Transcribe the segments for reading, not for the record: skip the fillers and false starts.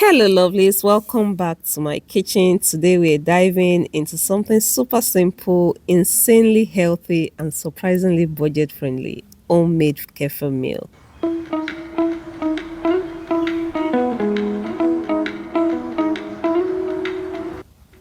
Hello, lovelies. Welcome back to my kitchen. Today, we're diving into something super simple, insanely healthy, and surprisingly budget friendly homemade kefir meal.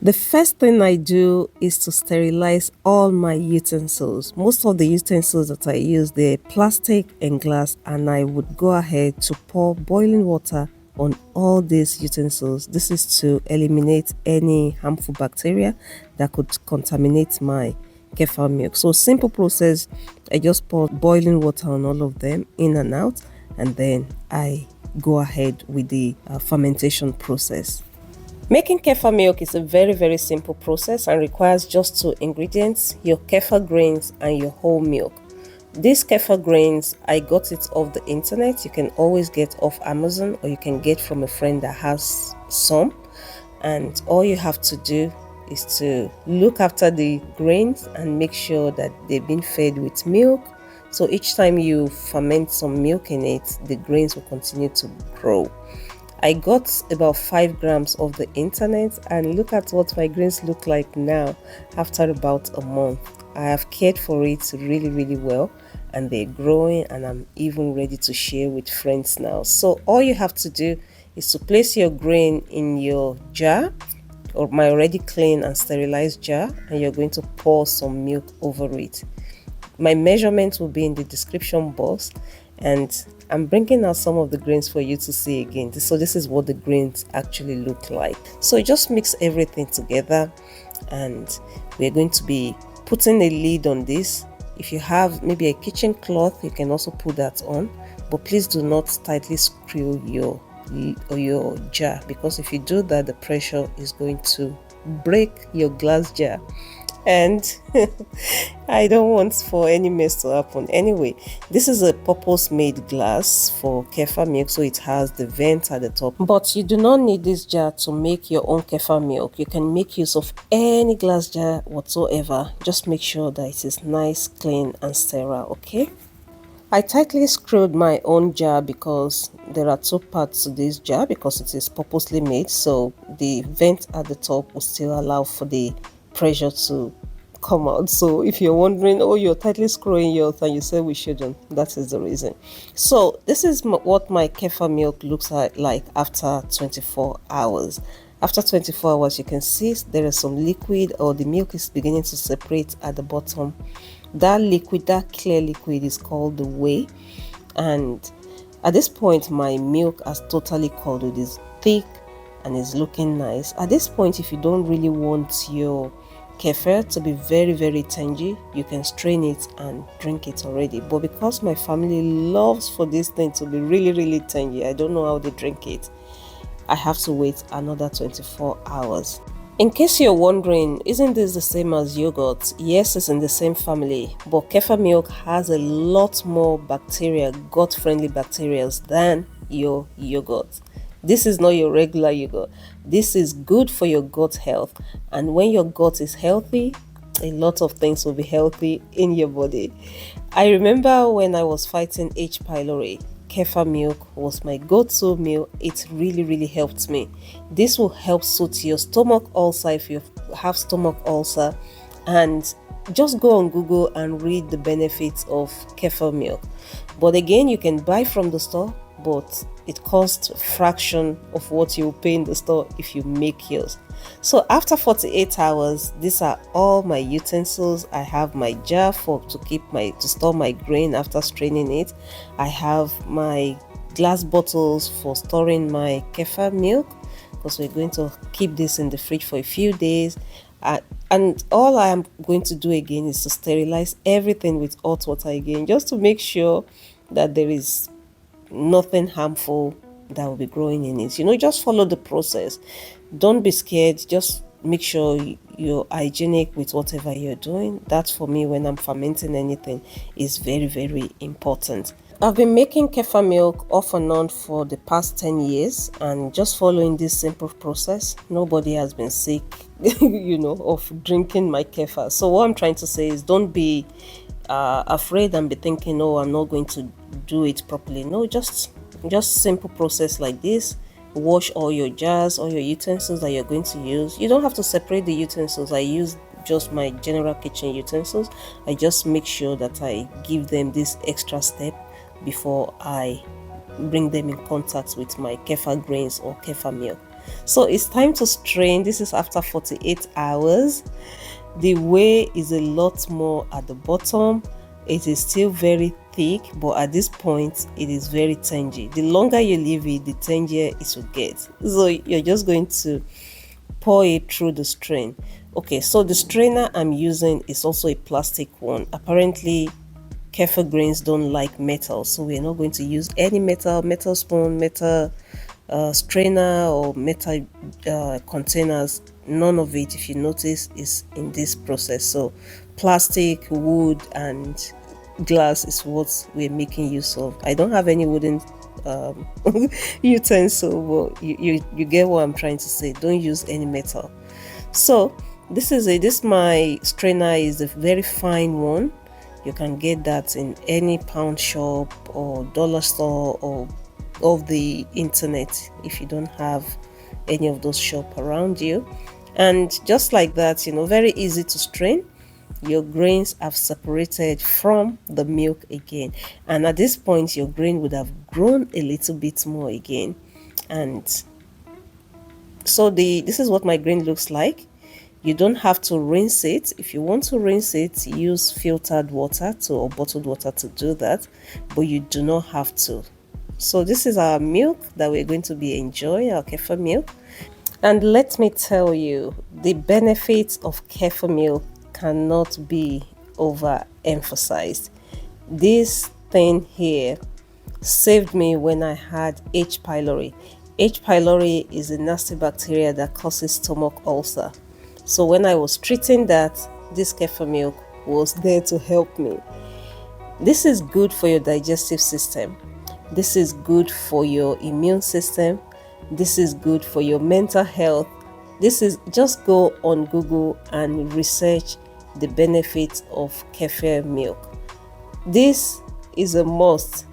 The first thing I do is to sterilize all my utensils. Most of the utensils that I use, they're plastic and glass, and I would go ahead to pour boiling water on all these utensils. This is to eliminate any harmful bacteria that could contaminate my kefir milk. So simple process, I just pour boiling water on all of them in and out, and then I go ahead with the fermentation process. Making kefir milk is a very simple process and requires just two ingredients, your kefir grains and your whole milk. These kefir grains, I got it off the internet. You can always get off Amazon or you can get from a friend that has some. And all you have to do is to look after the grains and make sure that they've been fed with milk. So each time you ferment some milk in it, the grains will continue to grow. I got about 5 grams off the internet and look at what my grains look like now after about a month. I have cared for it really well and they're growing and I'm even ready to share with friends now. So all you have to do is to place your grain in your jar or my already clean and sterilized jar, and you're going to pour some milk over it. My measurements will be in the description box, and I'm bringing out some of the grains for you to see again. So this is what the grains actually look like. So just mix everything together and we're going to be putting a lid on this. If you have maybe a kitchen cloth, you can also put that on, but please do not tightly screw your jar, because if you do that, the pressure is going to break your glass jar, and I don't want for any mess to happen. Anyway, this is a purpose made glass for kefir milk, so it has the vent at the top, but you do not need this jar to make your own kefir milk. You can make use of any glass jar whatsoever. Just make sure that it is nice, clean and sterile. Okay, I tightly screwed my own jar because there are two parts to this jar because it is purposely made, so the vent at the top will still allow for the pressure to come out. So if you're wondering, oh, you're tightly screwing yours and you say we shouldn't, that is the reason. So this is what my kefir milk looks like after 24 hours. After 24 hours, you can see there is some liquid, or the milk is beginning to separate at the bottom. That liquid, that clear liquid, is called the whey, and at this point my milk has totally curdled. It is thick and is looking nice. At this point, if you don't really want your kefir to be very tangy, you can strain it and drink it already. But because my family loves for this thing to be really tangy, I don't know how they drink it, I have to wait another 24 hours. In case you're wondering, isn't this the same as yogurt? Yes, it's in the same family, but kefir milk has a lot more bacteria, gut-friendly bacteria, than your yogurt. This is not your regular yogurt. This is good for your gut health, and when your gut is healthy, a lot of things will be healthy in your body. I remember when I was fighting H. pylori, kefir milk was my go-to meal. It really helped me. This will help soothe your stomach ulcer if you have stomach ulcer, and just go on Google and read the benefits of kefir milk. But again, you can buy from the store, but it costs a fraction of what you pay in the store if you make yours. So after 48 hours, these are all my utensils. I have my jar to store my grain after straining it. I have my glass bottles for storing my kefir milk, because we're going to keep this in the fridge for a few days. And all I am going to do again is to sterilize everything with hot water again, just to make sure that there is nothing harmful that will be growing in it. Just follow the process. Don't be scared. Just make sure you're hygienic with whatever you're doing. That, for me, when I'm fermenting anything, is very important. I've been making kefir milk off and on for the past 10 years, and just following this simple process, nobody has been sick of drinking my kefir. So what I'm trying to say is, don't be afraid and be thinking, oh, I'm not going to do it properly. No, just simple process like this. wash all your jars, all your utensils that you're going to use. You don't have to separate the utensils. I use just my general kitchen utensils. I just make sure that I give them this extra step before I bring them in contact with my kefir grains or kefir milk. So it's time to strain. This is after 48 hours. The whey is a lot more at the bottom. It is still very thick, but at this point it is very tangy. The longer you leave it, the tangier it will get. So you're just going to pour it through the strain. Okay, so the strainer I'm using is also a plastic one. Apparently kefir grains don't like metal, so we're not going to use any metal spoon, metal strainer, or metal containers. None of it, if you notice, is in this process. So plastic, wood and glass is what we're making use of. I don't have any wooden utensil, but you get what I'm trying to say. Don't use any metal. So this my strainer is a very fine one. You can get that in any pound shop or dollar store or of the internet if you don't have any of those shops around you. And just like that, very easy to strain. Your grains have separated from the milk again, and at this point your grain would have grown a little bit more again. And so this is what my grain looks like. You don't have to rinse it. If you want to rinse it, use filtered water or bottled water to do that, but you do not have to. So this is our milk that we're going to be enjoying, our kefir milk. And let me tell you, the benefits of kefir milk cannot be overemphasized. This thing here saved me when I had H. pylori. H. pylori is a nasty bacteria that causes stomach ulcer. So when I was treating that, this kefir milk was there to help me. This is good for your digestive system. This is good for your immune system. This is good for your mental health. Just go on Google and research the benefits of kefir milk. This is a must,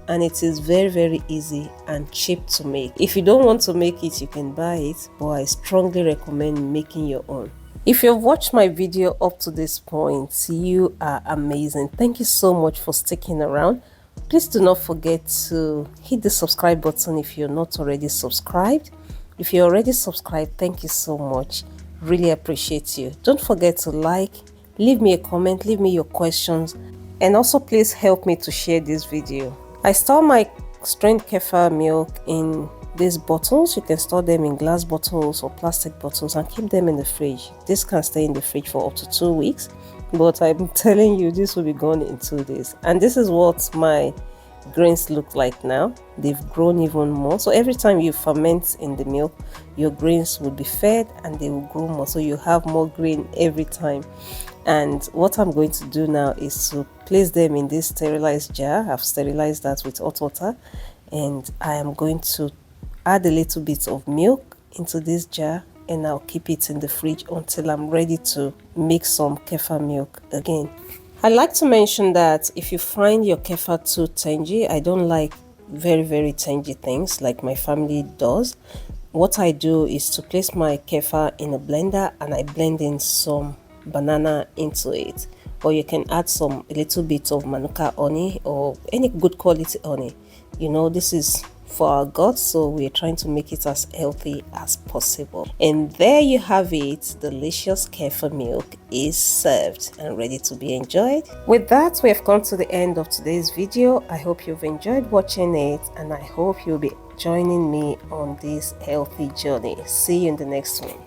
and it is very, very easy and cheap to make. If you don't want to make it, you can buy it, but I strongly recommend making your own. If you've watched my video up to this point, you are amazing. Thank you so much for sticking around. Please do not forget to hit the subscribe button if you're not already subscribed. If you're already subscribed, thank you so much. Really appreciate you. Don't forget to like, leave me a comment, leave me your questions, and also please help me to share this video. I store my strained kefir milk in these bottles. You can store them in glass bottles or plastic bottles and keep them in the fridge. This can stay in the fridge for up to 2 weeks, but I'm telling you, this will be gone in 2 days. And this is what my grains look like now. They've grown even more. So every time you ferment in the milk, your grains will be fed and they will grow more, so you have more grain every time. And what I'm going to do now is to place them in this sterilized jar. I've sterilized that with hot water, and I am going to add a little bit of milk into this jar, and I'll keep it in the fridge until I'm ready to make some kefir milk again. I like to mention that if you find your kefir too tangy, I don't like very, very tangy things like my family does. What I do is to place my kefir in a blender and I blend in some banana into it, or you can add a little bit of manuka honey or any good quality honey. This is for our gut, so we're trying to make it as healthy as possible. And there you have it. Delicious kefir milk is served and ready to be enjoyed. With that, we have come to the end of today's video. I hope you've enjoyed watching it, and I hope you'll be joining me on this healthy journey. See you in the next one.